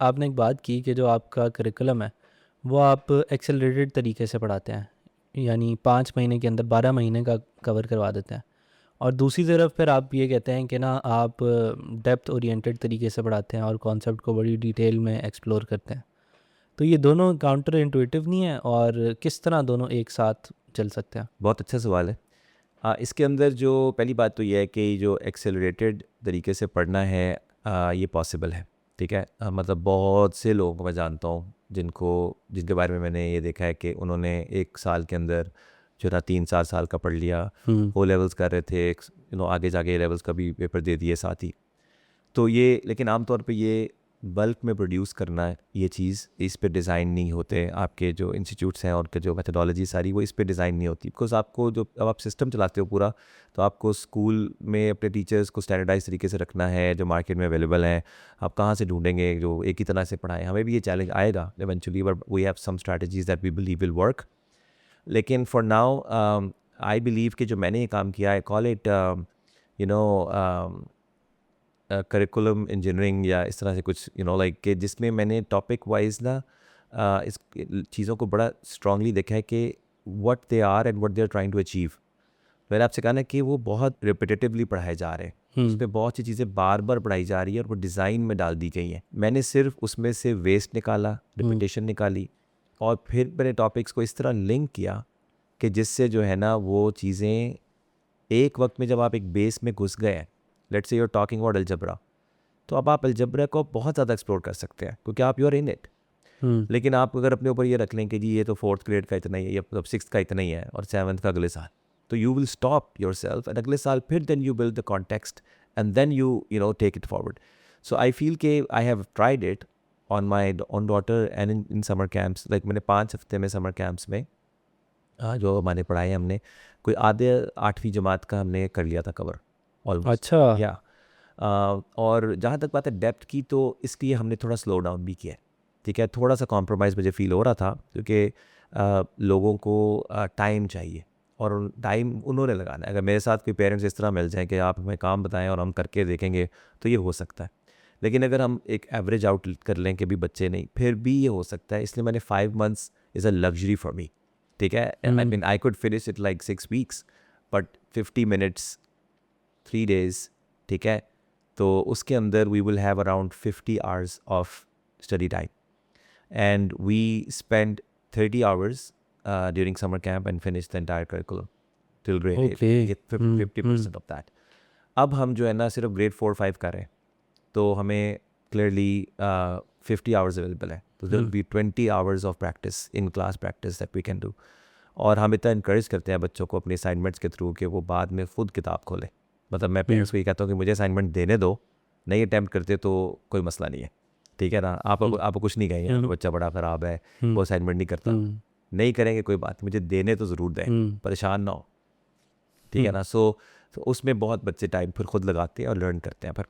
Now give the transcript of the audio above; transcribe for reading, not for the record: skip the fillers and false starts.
आपने एक बात की कि जो आपका करिकुलम है वो आप एक्सेलरेटेड तरीके से पढ़ाते हैं, यानी 5 महीने के अंदर 12 महीने का कवर करवा देते हैं। और दूसरी तरफ फिर आप ये कहते हैं कि ना आप डेप्थ ओरिएंटेड तरीके से पढ़ाते हैं और कॉन्सेप्ट को बड़ी डिटेल में एक्सप्लोर करते हैं। तो ये दोनों काउंटर इंटुइटिव नहीं है, और किस तरह दोनों एक साथ चल सकते हैं? बहुत अच्छा सवाल है। इसके अंदर जो पहली बात तो ये है कि जो एक्सेलरेटेड तरीके से पढ़ना है ये पॉसिबल है। ठीक है, मतलब बहुत से लोगों को मैं जानता हूँ जिनके बारे में मैंने ये देखा है कि उन्होंने 1 साल के अंदर जो ना 3-4 साल का पढ़ लिया। हम्म। ओ लेवल्स कर रहे थे, आगे जाके ए लेवल्स का भी पेपर दे दिए साथ ही। तो ये लेकिन आमतौर पे ये बल्क में प्रोड्यूस करना है, ये चीज़ इस पे डिज़ाइन नहीं होते आपके जो इंस्टीट्यूट्स हैं और के जो मेथडोलॉजी सारी वो इस पे डिज़ाइन नहीं होती। बिकॉज आपको जो अब आप सिस्टम चलाते हो पूरा, तो आपको स्कूल में अपने टीचर्स को स्टैंडर्डाइज तरीके से रखना है जो मार्केट में अवेलेबल हैं। आप कहाँ से ढूंढेंगे जो एक ही तरह से पढ़ाएं? हमें भी ये चैलेंज आएगा eventually, but we have some strategies that we believe will work. लेकिन फॉर नाउ आई बिलीव कि जो मैंने ये काम किया, I call it you know curriculum engineering या इस तरह से कुछ, लाइक कि जिसमें मैंने टॉपिक वाइज ना इस चीज़ों को बड़ा स्ट्रांगली देखा है कि what they are and what they are trying to achieve. मैंने आपसे कहा ना कि वो बहुत रिपीटेटिवली पढ़ाए जा रहे हैं, उस हम्म। पर बहुत सी चीज़ें बार बार पढ़ाई जा रही है और वो डिज़ाइन में डाल दी गई हैं। मैंने सिर्फ उसमें से वेस्ट निकाला, हम्म। रिपीटेशन निकाली, और फिर मैंने टॉपिक्स को इस तरह लिंक किया कि जिससे जो है ना वो चीज़ें एक वक्त में जब आप एक बेस में घुस गए हैं, let's say you are talking about algebra, तो अब आप अलजबरा को बहुत ज़्यादा एक्सप्लोर कर सकते हैं क्योंकि आप यू आर इन इट। हम्म। लेकिन आप अगर अपने ऊपर ये रख लें कि जी ये तो 4th ग्रेड का इतना ही है या मतलब 6th का इतना ही है और 7th का अगले साल, तो you will stop yourself and अगले साल फिर then you build the context and then you take it forward. So I feel के I have tried it on my on daughter and in summer camps. Like मैंने 5 हफ्ते में summer camps में जो हमारे पढ़ाए हमने कोई आधे 8वीं जमात का हमने कर लिया था कवर ऑलमोस्ट। अच्छा। या और जहाँ तक बात है डेप्थ की, तो इसलिए हमने थोड़ा स्लो डाउन भी किया है। ठीक है, थोड़ा सा कॉम्प्रोमाइज़ मुझे फ़ील हो रहा था क्योंकि लोगों को टाइम चाहिए और टाइम उन्होंने लगाना है। अगर मेरे साथ कोई पेरेंट्स इस तरह मिल जाए कि आप हमें काम बताएं और हम करके देखेंगे, तो ये हो सकता है। लेकिन अगर हम एक एवरेज आउट कर लें कि भी बच्चे नहीं, फिर भी ये हो सकता है। इसलिए मैंने 5 months is a luxury for me. ठीक है, I hmm. Mean I could finish it like 6 weeks, but 50 minutes 3 days. ठीक है, तो उसके अंदर we will have around 50 hours of study time and we spend 30 hours during summer camp and finish the entire curriculum till grade 8, okay. ये hmm. Hmm. 50% of that. अब हम जो है ना सिर्फ ग्रेड 4-5 कर रहे हैं, तो हमें क्लियरली 50 आवर्स अवेलेबल है, तो there will hmm. Be 20 hours of practice, in class practice that we can do. और हम इतना इनक्रेज करते हैं बच्चों को अपने असाइनमेंट्स के थ्रू कि वो बाद में खुद किताब खोलें। मतलब मैं हम्म। पेरेंट्स को ये कहता हूँ कि मुझे असाइनमेंट देने दो, नहीं अटैम्प्ट करते तो कोई मसला नहीं है। ठीक है ना, हम्म। आपको कुछ नहीं कहेंगे, आपका हम्म। बच्चा बड़ा ख़राब है, हम्म। वो असाइनमेंट नहीं करता, हम्म। नहीं करेंगे कोई बात, मुझे देने तो ज़रूर दें, हम्म। परेशान ना हो। ठीक है हम्म। ना, सो उसमें बहुत बच्चे टाइम फिर खुद लगाते हैं और लर्न करते हैं। पर